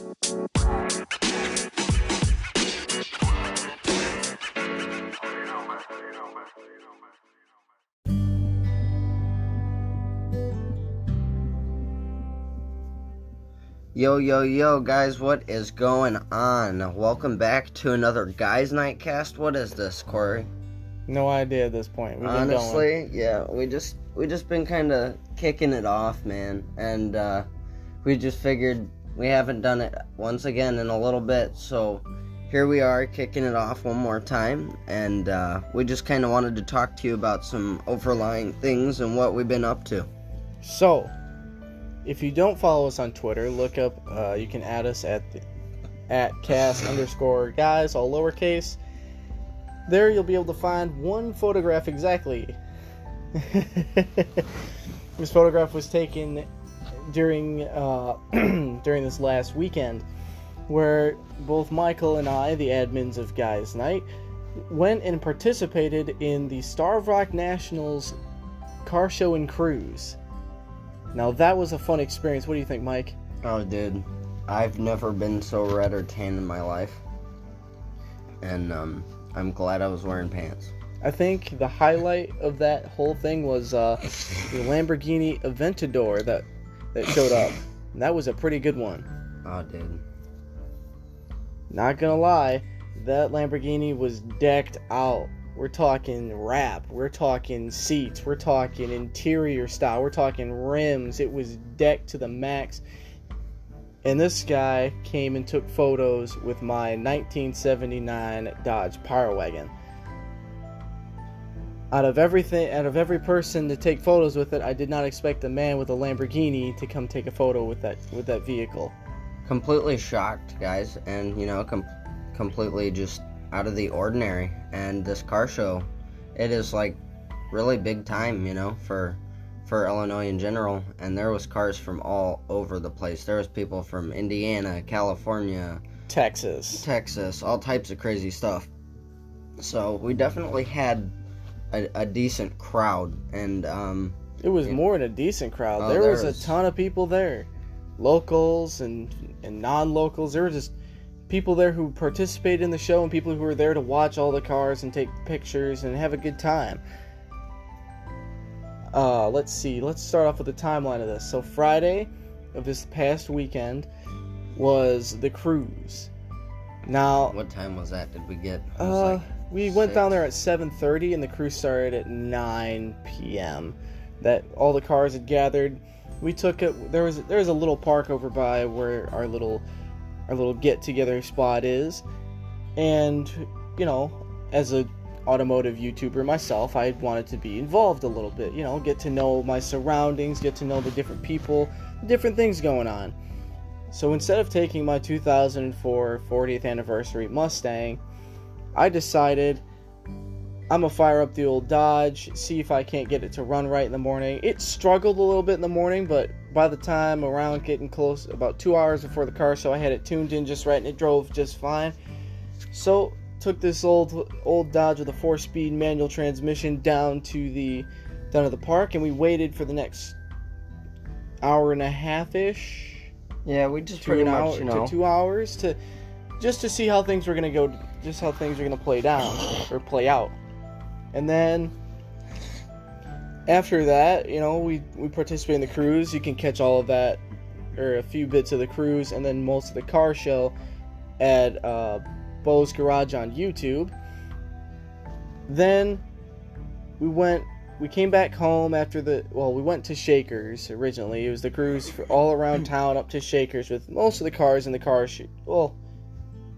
Yo, yo, yo, guys, what is going on? Welcome back to another Guys Night Cast. What is this, Corey? No idea at this point. We've been Honestly, yeah, we just been kind of kicking it off, man, and we just figured we haven't done it once again in a little bit, so here we are kicking it off one more time, and we just kind of wanted to talk to you about some overlying things and what we've been up to. So, if you don't follow us on Twitter, look up, you can add us at cast_guys, all lowercase. There you'll be able to find one photograph exactly. This photograph was taken during during this last weekend, where both Michael and I, the admins of Guys Night, went and participated in the Starved Rock Nationals car show and cruise. Now that was a fun experience. What do you think, Mike? Oh, dude, I've never been so red or tan in my life, and I'm glad I was wearing pants. I think the highlight of that whole thing was the Lamborghini Aventador that showed up. And that was a pretty good one. Oh, dude. Not gonna lie, that Lamborghini was decked out. We're talking wrap, we're talking seats, we're talking interior style, we're talking rims. It was decked to the max. And this guy came and took photos with my 1979 Dodge Power Wagon. Out of every person to take photos with it, I did not expect a man with a Lamborghini to come take a photo with that vehicle. Completely shocked, guys, and completely just out of the ordinary. And this car show, it is like really big time, for Illinois in general, and there was cars from all over the place. There was people from Indiana, California, Texas, all types of crazy stuff. So we definitely had a decent crowd, and it was more than a decent crowd. There was a ton of people there, locals and non-locals. There were just people there who participated in the show and people who were there to watch all the cars and take pictures and have a good time. Let's see. Let's start off with the timeline of this. So Friday of this past weekend was the cruise. Now, what time was that? Did we get? We went down there at 7:30 and the cruise started at 9 p.m. That all the cars had gathered. We took it. There was a little park over by where our little get together spot is, and as a automotive YouTuber myself, I wanted to be involved a little bit, get to know my surroundings, get to know the different people, different things going on. So instead of taking my 2004 40th anniversary Mustang, I decided I'm gonna fire up the old Dodge, see if I can't get it to run right in the morning. It struggled a little bit in the morning, but by the time around getting close, about 2 hours before the car show, I had it tuned in just right and it drove just fine. So took this old Dodge with a 4-speed manual transmission down to the park, and we waited for the next hour and a half-ish. Yeah, we just pretty much, to 2 hours to see how things were gonna go, just how things were gonna play out. And then after that, we participated in the cruise. You can catch all of that, or a few bits of the cruise, and then most of the car show at Bo's Garage on YouTube. Then we came back home after we went to Shakers originally. It was the cruise all around town up to Shakers with most of the cars in the car show. Well,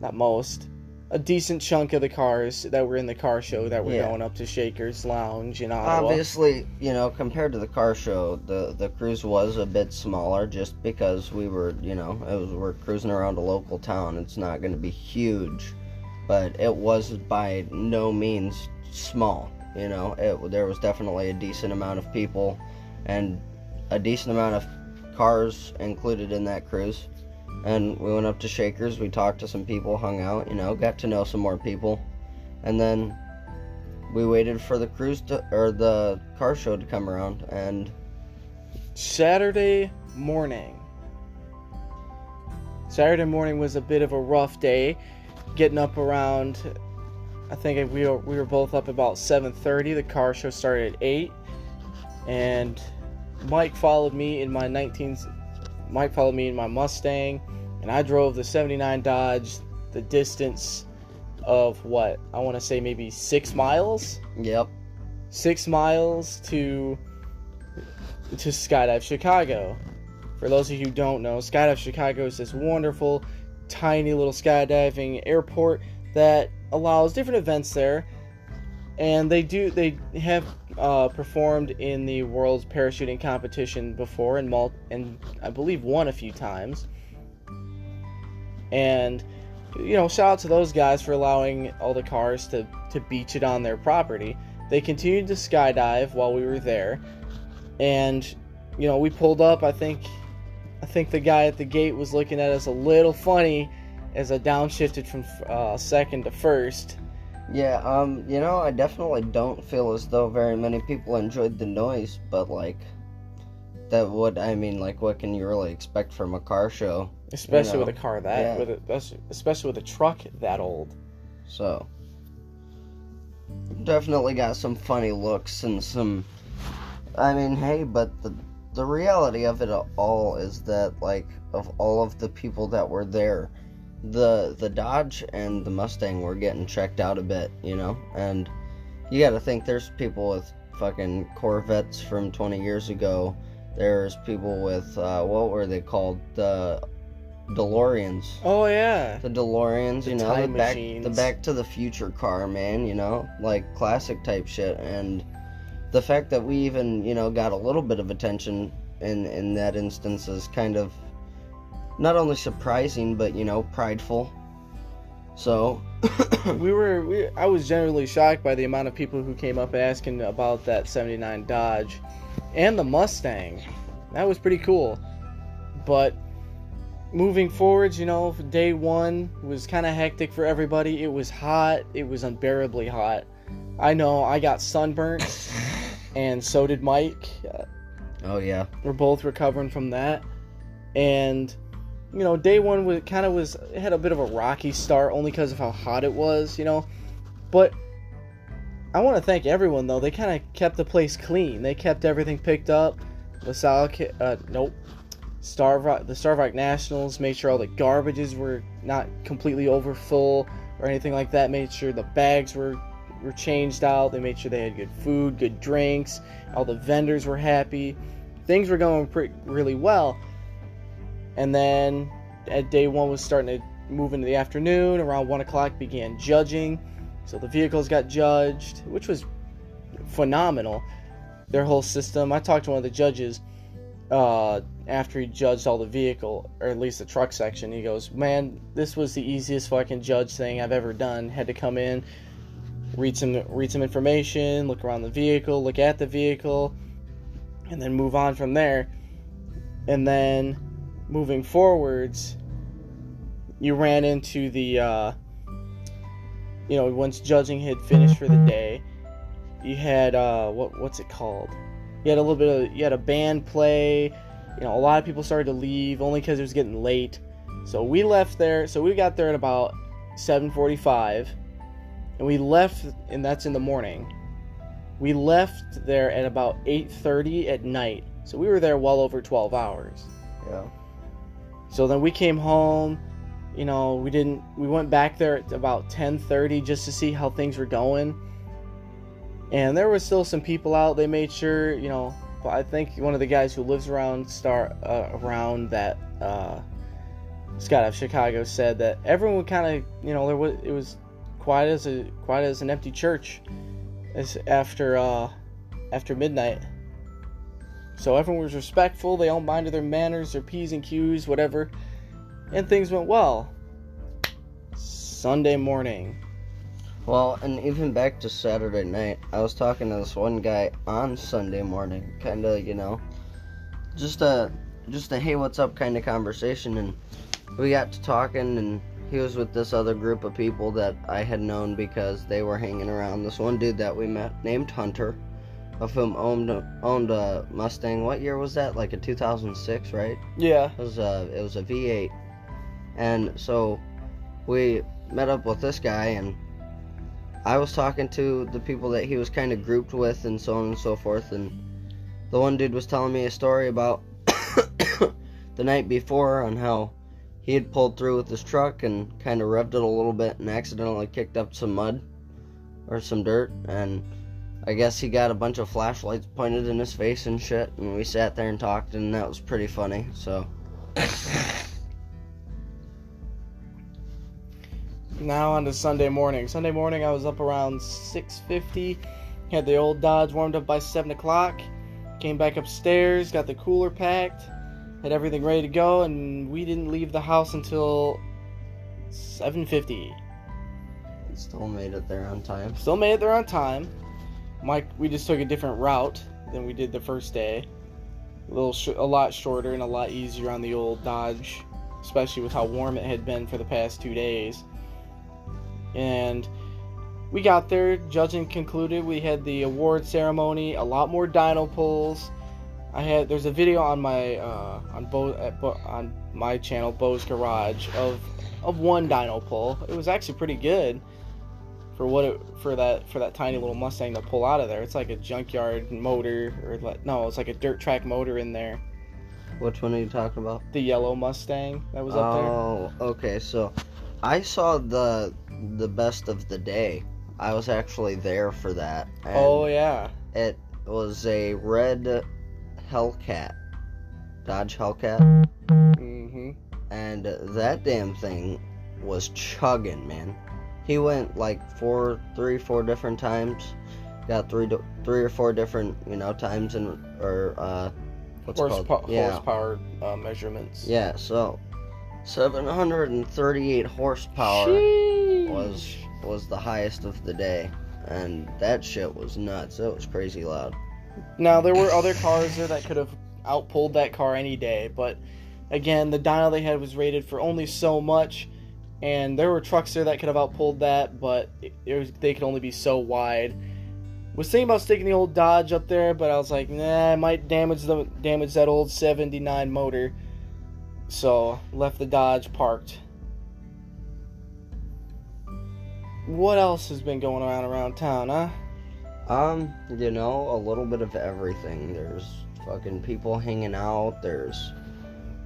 not most. A decent chunk of the cars that were in the car show that were going up to Shakers Lounge in Ottawa. Obviously, compared to the car show, the cruise was a bit smaller just because we were, we're cruising around a local town. It's not going to be huge, but it was by no means small. There was definitely a decent amount of people and a decent amount of cars included in that cruise. And we went up to Shakers, we talked to some people, hung out, got to know some more people. And then we waited for the the car show to come around. And Saturday morning, Saturday morning was a bit of a rough day. Getting up around, I think we were both up about 7:30. The car show started at 8, and Mike followed me in my Mustang, and I drove the 79 Dodge the distance of what I want to say maybe 6 miles. Yep. 6 miles to Skydive Chicago. For those of you who don't know, Skydive Chicago is this wonderful, tiny little skydiving airport that allows different events there, and they have performed in the world's parachuting competition before, and I believe won a few times. And shout out to those guys for allowing all the cars to beach it on their property. They continued to skydive while we were there, and we pulled up. I think the guy at the gate was looking at us a little funny as I downshifted from second to first. Yeah, I definitely don't feel as though very many people enjoyed the noise, but what can you really expect from a car show? Especially with a car especially with a truck that old. So, definitely got some funny looks and some, but the reality of it all is that, of all of the people that were there, the Dodge and the Mustang were getting checked out a bit, and you gotta think there's people with fucking Corvettes from 20 years ago. There's people with, what were they called? The DeLoreans. Oh, yeah. The DeLoreans, the Back to the Future car, man, classic type shit. And the fact that we even, got a little bit of attention in that instance is kind of not only surprising, but, prideful. So, I was generally shocked by the amount of people who came up asking about that 79 Dodge and the Mustang. That was pretty cool. But moving forwards, day one was kind of hectic for everybody. It was hot. It was unbearably hot. I know I got sunburnt, and so did Mike. Oh, yeah. We're both recovering from that. And, day one it had a bit of a rocky start only because of how hot it was, But I want to thank everyone, though. They kind of kept the place clean. They kept everything picked up. The Starvike Nationals made sure all the garbages were not completely overfull or anything like that. Made sure the bags were changed out. They made sure they had good food, good drinks. All the vendors were happy. Things were going really well. And then at day one was starting to move into the afternoon. Around 1 o'clock began judging. So the vehicles got judged, which was phenomenal. Their whole system. I talked to one of the judges after he judged all the vehicle, or at least the truck section. He goes, "Man, this was the easiest fucking judge thing I've ever done. Had to come in, read some information, look around the vehicle, look at the vehicle, and then move on from there. And then moving forwards, you ran into the once judging had finished for the day, you had what's it called? You had a band play. A lot of people started to leave only because it was getting late. So we left there. So we got there at about 7:45, and we left, and that's in the morning. We left there at about 8:30 at night. So we were there well over 12 hours. Yeah. So then we came home. We went back there at about 10:30 just to see how things were going. And there was still some people out. They made sure, but I think one of the guys who lives around that Skydive Chicago said that everyone kind of, it was quiet as an empty church after midnight. So everyone was respectful. They all minded their manners, their P's and Q's, whatever. And things went well. Sunday morning. Well, and even back to Saturday night, I was talking to this one guy on Sunday morning, kind of, just a hey, what's up kind of conversation, and we got to talking, and he was with this other group of people that I had known because they were hanging around. This one dude that we met named Hunter, of whom owned a Mustang. What year was that? Like a 2006, right? Yeah. It was a V8. And so we met up with this guy, and I was talking to the people that he was kind of grouped with and so on and so forth, and the one dude was telling me a story about the night before on how he had pulled through with his truck and kind of revved it a little bit and accidentally kicked up some mud or some dirt, and I guess he got a bunch of flashlights pointed in his face and shit, and we sat there and talked, and that was pretty funny. So now on to Sunday morning. Sunday morning I was up around 6:50, had the old Dodge warmed up by 7 o'clock, came back upstairs, got the cooler packed, had everything ready to go, and we didn't leave the house until 7:50. still made it there on time. Still made it there on time. We just took a different route than we did the first day. A lot shorter and a lot easier on the old Dodge, especially with how warm it had been for the past 2 days. And we got there, judging concluded. We had the award ceremony, a lot more dyno pulls. There's a video on my on my channel, Bo's Garage, of one dyno pull. It was actually pretty good for that tiny little Mustang to pull out of there. It's like a junkyard motor, it's like a dirt track motor in there. Which one are you talking about? The yellow Mustang that was up there. Oh, okay. So I saw the best of the day. I was actually there for that. And oh yeah. It was a red Hellcat, Dodge Hellcat. Mhm. And that damn thing was chugging, man. He went like 4 different times. Got three or four different, times what's it called? Horsepower measurements. Yeah, so 738 horsepower was the highest of the day, and that shit was nuts. It was crazy loud. Now there were other cars there that could have outpulled that car any day, but again, the dyno they had was rated for only so much. And there were trucks there that could have outpulled that, but they could only be so wide. Was thinking about sticking the old Dodge up there, but I was like, nah, it might damage that old 79 motor. So left the Dodge parked. What else has been going on around town, huh? A little bit of everything. There's fucking people hanging out. There's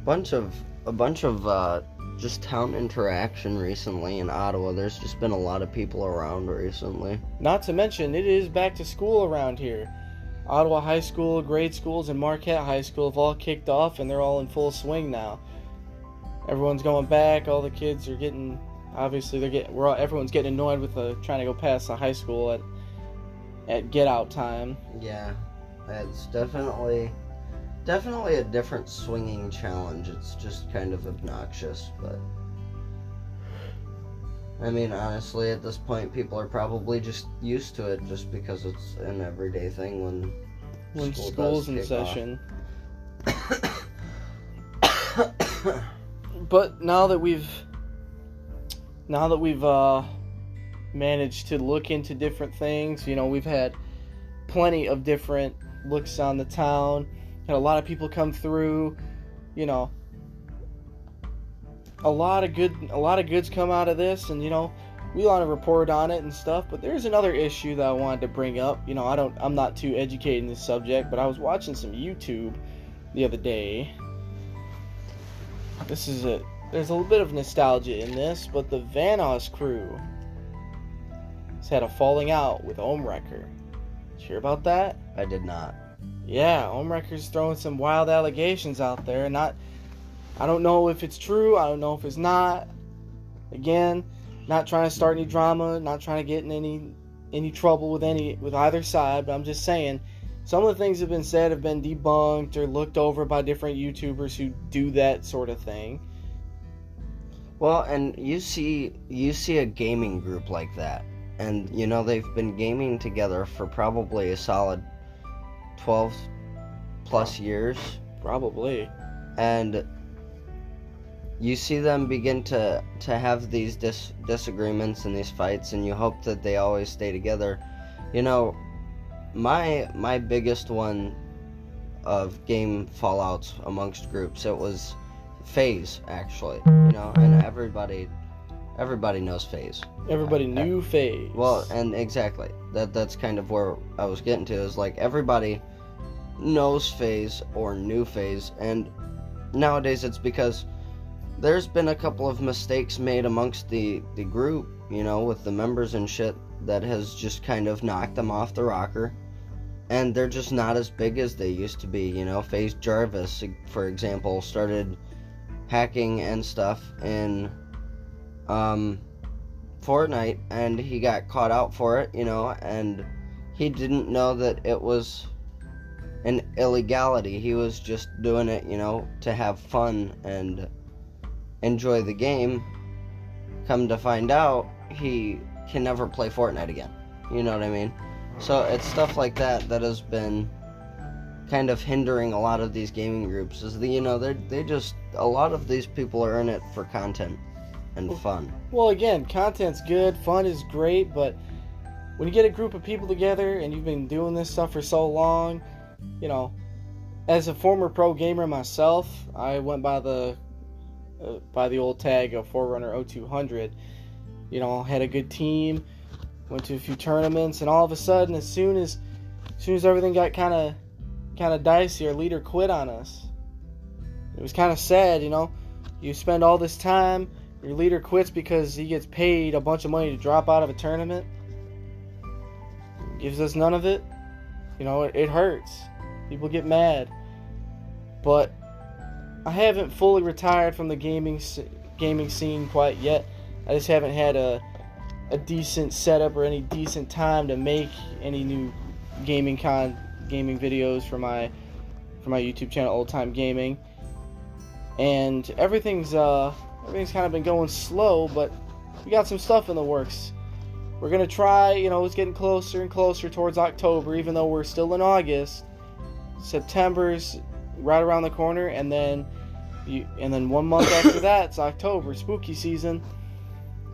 a bunch of just town interaction recently in Ottawa. There's just been a lot of people around recently. Not to mention, it is back to school around here. Ottawa High School, grade schools, and Marquette High School have all kicked off, and they're all in full swing now. Everyone's going back. All the kids are getting, everyone's getting annoyed with trying to go past the high school at get out time. Yeah, it's definitely a different swinging challenge. It's just kind of obnoxious, but I mean, honestly, at this point, people are probably just used to it, just because it's an everyday thing when school's in session. But now that we've managed to look into different things, we've had plenty of different looks on the town. Had a lot of people come through, a lot of goods come out of this, and we want to report on it and stuff. But there's another issue that I wanted to bring up. I'm not too educated in this subject, but I was watching some YouTube the other day. There's a little bit of nostalgia in this, but the Vanoss crew has had a falling out with Ohmwrecker. Did you hear about that? I did not. Yeah, Ohmwrecker's throwing some wild allegations out there. I don't know if it's true. I don't know if it's not. Again, not trying to start any drama. Not trying to get in any trouble with either side. But I'm just saying, some of the things that have been said have been debunked or looked over by different YouTubers who do that sort of thing. Well, and you see a gaming group like that, and they've been gaming together for probably a solid 12 plus years. Probably. And you see them begin to have these disagreements and these fights, and you hope that they always stay together. My biggest one of game fallouts amongst groups, it was FaZe, actually, you know, and everybody knows FaZe. Everybody knew FaZe. Well, and exactly, that's kind of where I was getting to, is like everybody knows FaZe or knew FaZe, and nowadays it's because there's been a couple of mistakes made amongst the group, you know, with the members and shit, that has just kind of knocked them off the rocker, and they're just not as big as they used to be, you know. FaZe Jarvis, for example, started hacking and stuff in Fortnite, and he got caught out for it, you know, and he didn't know that it was an illegality. He was just doing it, you know, to have fun and enjoy the game. Come to find out, he can never play Fortnite again. You know what I mean? So it's stuff like that that has been kind of hindering a lot of these gaming groups, is that, you know, they just, a lot of these people are in it for content and fun. Well, again, content's good, fun is great, but when you get a group of people together and you've been doing this stuff for so long, you know, as a former pro gamer myself, I went by the old tag of Forerunner 0200. You know, had a good team, went to a few tournaments, and all of a sudden, as soon as everything got kind of dicey, our leader quit on us. It was kind of sad, you know. You spend all this time, your leader quits because he gets paid a bunch of money to drop out of a tournament. Gives us none of it. You know, it hurts. People get mad. But I haven't fully retired from the gaming scene quite yet. I just haven't had a decent setup or any decent time to make any new gaming videos for my YouTube channel, Old Time Gaming. And everything's kind of been going slow, but we got some stuff in the works. We're gonna try, you know, it's getting closer and closer towards October, even though we're still in August. September's right around the corner, and then 1 month after that, it's October, spooky season.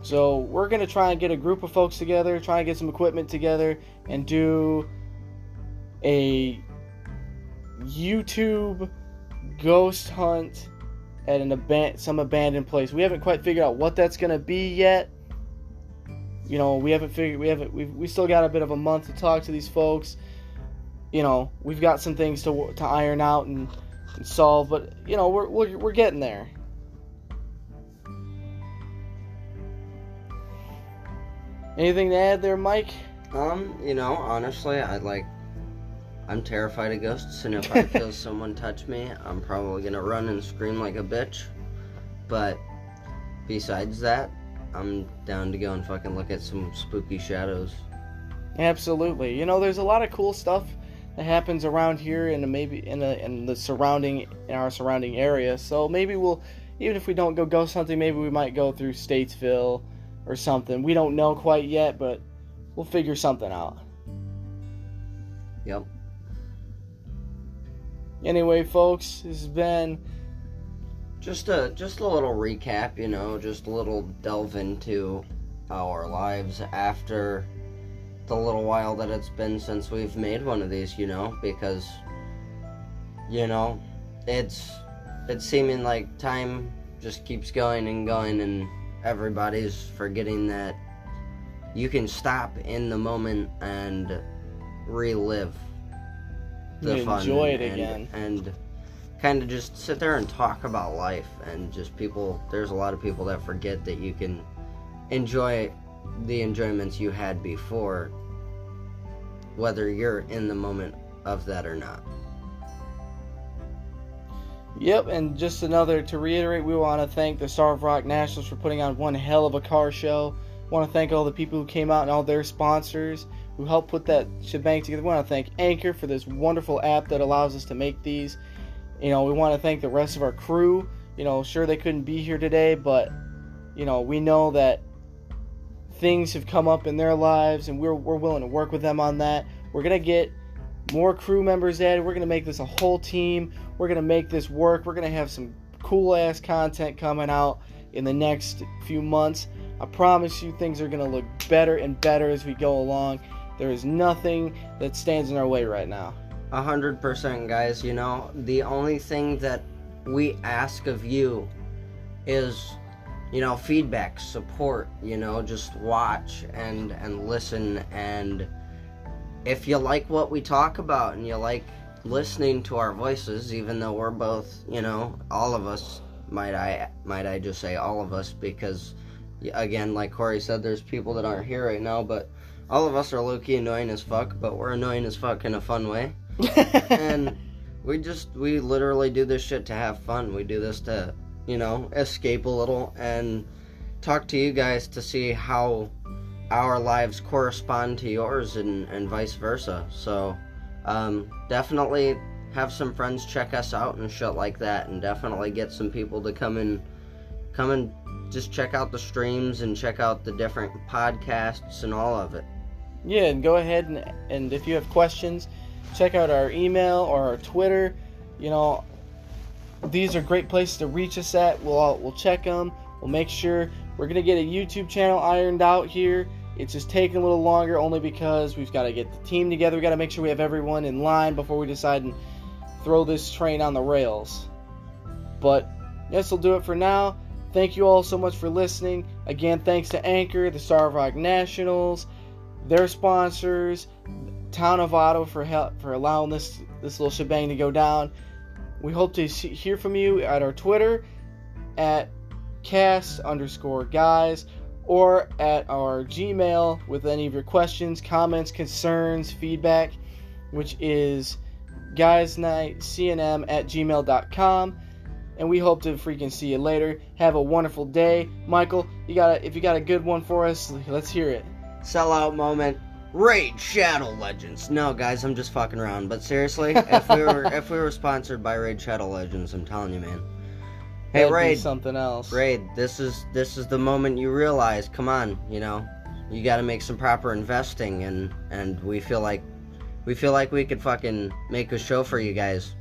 So we're gonna try and get a group of folks together, try and get some equipment together, and do a YouTube ghost hunt at some abandoned place. We haven't quite figured out what that's gonna be yet. You know, we still got a bit of a month to talk to these folks. You know, we've got some things to iron out and solve, but you know, we're getting there. Anything to add there, Mike? You know, honestly, I'm terrified of ghosts, and if I feel someone touch me, I'm probably gonna run and scream like a bitch. But besides that, I'm down to go and fucking look at some spooky shadows. Absolutely. You know, there's a lot of cool stuff that happens around here, and maybe in our surrounding area. So maybe we'll, even if we don't go ghost hunting, maybe we might go through Statesville or something. We don't know quite yet, but we'll figure something out. Yep. Anyway, folks, this has been just a little recap, you know, just a little delve into our lives after the little while that it's been since we've made one of these, you know, because, you know, it's seeming like time just keeps going and going, and everybody's forgetting that you can stop in the moment and relive the fun, enjoy it again, and kind of just sit there and talk about life. And just there's a lot of people that forget that you can enjoy the enjoyments you had before, whether you're in the moment of that or not. Yep, and just to reiterate, we want to thank the Star of Rock Nationals for putting on one hell of a car show. We want to thank all the people who came out and all their sponsors who helped put that shebang together. We want to thank Anchor for this wonderful app that allows us to make these. You know, we want to thank the rest of our crew. You know, sure, they couldn't be here today, but, you know, we know that things have come up in their lives, and we're willing to work with them on that. We're going to get more crew members added. We're going to make this a whole team. We're going to make this work. We're going to have some cool-ass content coming out in the next few months. I promise you, things are going to look better and better as we go along. There is nothing that stands in our way right now. 100%, guys. You know, the only thing that we ask of you is, feedback, support, just watch and listen. And if you like what we talk about and you like listening to our voices, even though we're both, all of us, might I just say all of us, because again, like Corey said, there's people that aren't here right now, but all of us are low-key annoying as fuck, but we're annoying as fuck in a fun way. And we literally do this shit to have fun. We do this to, escape a little and talk to you guys to see how our lives correspond to yours and vice versa. So, definitely have some friends check us out and shit like that, and definitely get some people to come and just check out the streams and check out the different podcasts and all of it. Yeah, and go ahead and if you have questions, check out our email or our Twitter. These are great places to reach us at. We'll check them. We'll make sure. We're going to get a YouTube channel ironed out here. It's just taking a little longer only because we've got to get the team together. We've got to make sure we have everyone in line before we decide and throw this train on the rails. But this will do it for now. Thank you all so much for listening. Again, thanks to Anchor, the Star Rock Nationals, their sponsors, Town of Ottawa for allowing this little shebang to go down. We hope to hear from you at our Twitter at cast_guys, or at our Gmail with any of your questions, comments, concerns, feedback, which is guysnightcnm@gmail.com. And we hope to freaking see you later. Have a wonderful day. Michael, if you got a good one for us, let's hear it. Sellout moment. Raid Shadow Legends. No, guys, I'm just fucking around. But seriously, if we were sponsored by Raid Shadow Legends, I'm telling you, man. Hey, That'd Raid. be something else. Raid, this is the moment you realize, come on, you got to make some proper investing, and we feel like we could fucking make a show for you guys.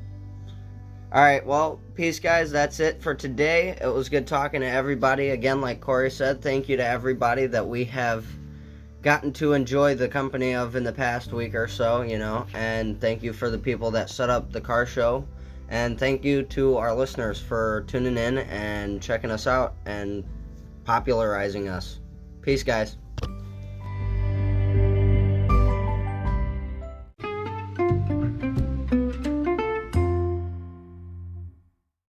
All right, well, peace, guys. That's it for today. It was good talking to everybody. Again, like Corey said, thank you to everybody that we have gotten to enjoy the company of in the past week or so, and thank you for the people that set up the car show, and thank you to our listeners for tuning in and checking us out and popularizing us. Peace, guys.